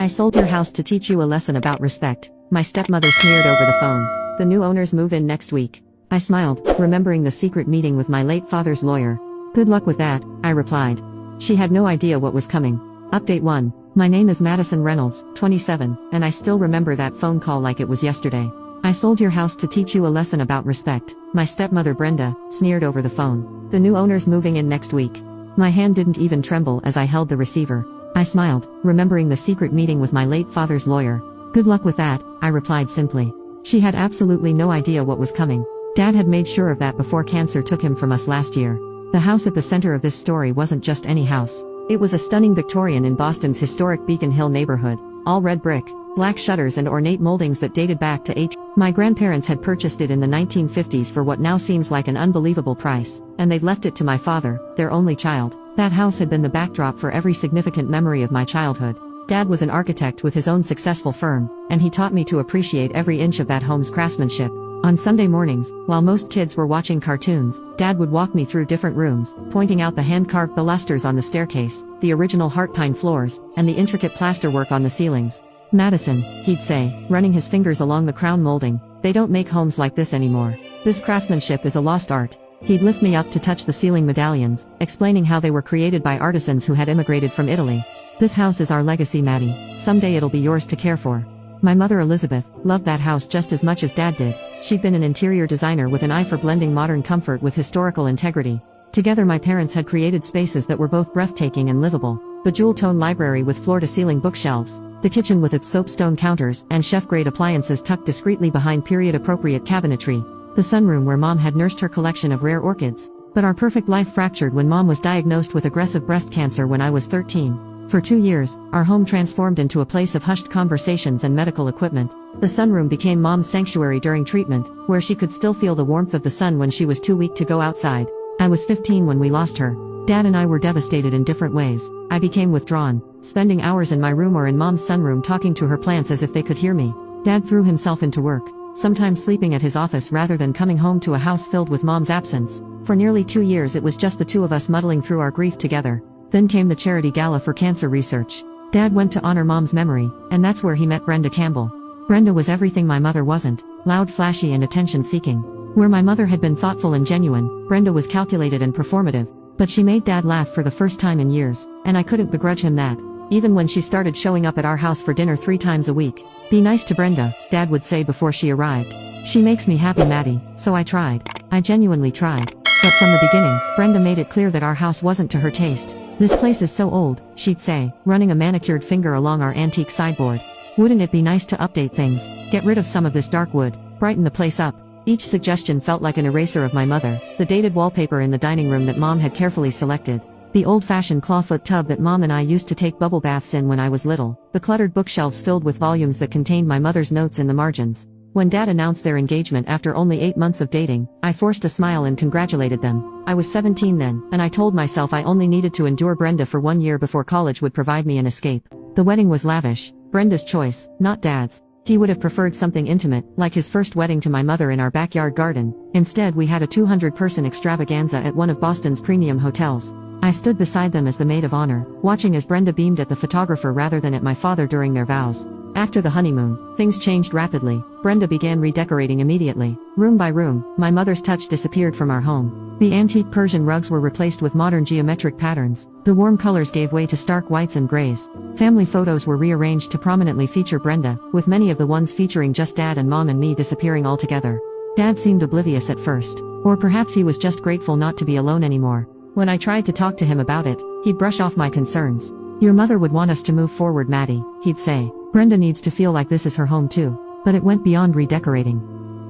I sold your house to teach you a lesson about respect, my stepmother sneered over the phone. The new owners move in next week. I smiled, remembering the secret meeting with my late father's lawyer. Good luck with that, I replied. She had no idea what was coming. Update 1. My name is Madison Reynolds, 27, and I still remember that phone call like it was yesterday. I sold your house to teach you a lesson about respect, my stepmother Brenda sneered over the phone. The new owners moving in next week. My hand didn't even tremble as I held the receiver. I smiled, remembering the secret meeting with my late father's lawyer. Good luck with that, I replied simply. She had absolutely no idea what was coming. Dad had made sure of that before cancer took him from us last year. The house at the center of this story wasn't just any house. It was a stunning Victorian in Boston's historic Beacon Hill neighborhood, all red brick, black shutters and ornate moldings that dated back to My grandparents had purchased it in the 1950s for what now seems like an unbelievable price, and they'd left it to my father, their only child. That house had been the backdrop for every significant memory of my childhood. Dad was an architect with his own successful firm, and he taught me to appreciate every inch of that home's craftsmanship. On Sunday mornings, while most kids were watching cartoons, Dad would walk me through different rooms, pointing out the hand-carved balusters on the staircase, the original heart pine floors, and the intricate plasterwork on the ceilings. Madison, he'd say, running his fingers along the crown molding, they don't make homes like this anymore. This craftsmanship is a lost art. He'd lift me up to touch the ceiling medallions, explaining how they were created by artisans who had immigrated from Italy. This house is our legacy, Maddie. Someday it'll be yours to care for. My mother Elizabeth loved that house just as much as Dad did. She'd been an interior designer with an eye for blending modern comfort with historical integrity. Together my parents had created spaces that were both breathtaking and livable. The jewel-tone library with floor-to-ceiling bookshelves, the kitchen with its soapstone counters and chef-grade appliances tucked discreetly behind period-appropriate cabinetry. The sunroom where Mom had nursed her collection of rare orchids. But our perfect life fractured when Mom was diagnosed with aggressive breast cancer when I was 13. For 2 years, our home transformed into a place of hushed conversations and medical equipment. The sunroom became Mom's sanctuary during treatment, where she could still feel the warmth of the sun when she was too weak to go outside. I was 15 when we lost her. Dad and I were devastated in different ways. I became withdrawn, spending hours in my room or in Mom's sunroom talking to her plants as if they could hear me. Dad threw himself into work, sometimes sleeping at his office rather than coming home to a house filled with Mom's absence. For nearly 2 years it was just the two of us muddling through our grief together. Then came the charity gala for cancer research. Dad went to honor Mom's memory, and that's where he met Brenda Campbell. Brenda was everything my mother wasn't, loud, flashy and attention-seeking. Where my mother had been thoughtful and genuine, Brenda was calculated and performative. But she made Dad laugh for the first time in years, and I couldn't begrudge him that. Even when she started showing up at our house for dinner 3 times a week. Be nice to Brenda, Dad would say before she arrived. She makes me happy, Maddie, so I tried. I genuinely tried. But from the beginning, Brenda made it clear that our house wasn't to her taste. This place is so old, she'd say, running a manicured finger along our antique sideboard. Wouldn't it be nice to update things, get rid of some of this dark wood, brighten the place up? Each suggestion felt like an eraser of my mother, the dated wallpaper in the dining room that Mom had carefully selected, the old-fashioned clawfoot tub that Mom and I used to take bubble baths in when I was little, the cluttered bookshelves filled with volumes that contained my mother's notes in the margins. When Dad announced their engagement after only 8 months of dating, I forced a smile and congratulated them. I was 17 then, and I told myself I only needed to endure Brenda for 1 year before college would provide me an escape. The wedding was lavish, Brenda's choice, not Dad's. He would have preferred something intimate, like his first wedding to my mother in our backyard garden. Instead we had a 200-person extravaganza at one of Boston's premium hotels. I stood beside them as the maid of honor, watching as Brenda beamed at the photographer rather than at my father during their vows. After the honeymoon, things changed rapidly. Brenda began redecorating immediately. Room by room, my mother's touch disappeared from our home. The antique Persian rugs were replaced with modern geometric patterns. The warm colors gave way to stark whites and grays. Family photos were rearranged to prominently feature Brenda, with many of the ones featuring just Dad and Mom and me disappearing altogether. Dad seemed oblivious at first. Or perhaps he was just grateful not to be alone anymore. When I tried to talk to him about it, he'd brush off my concerns. Your mother would want us to move forward, Maddie, he'd say. Brenda needs to feel like this is her home too. But it went beyond redecorating.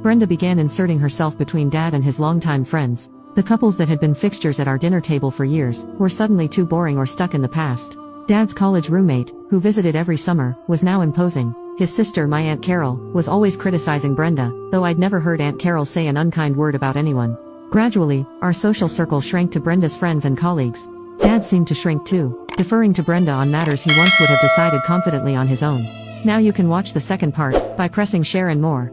Brenda began inserting herself between Dad and his longtime friends. The couples that had been fixtures at our dinner table for years were suddenly too boring or stuck in the past. Dad's college roommate, who visited every summer, was now imposing. His sister, my Aunt Carol, was always criticizing Brenda, though I'd never heard Aunt Carol say an unkind word about anyone. Gradually, our social circle shrank to Brenda's friends and colleagues. Dad seemed to shrink too, deferring to Brenda on matters he once would have decided confidently on his own. Now you can watch the second part by pressing share and more.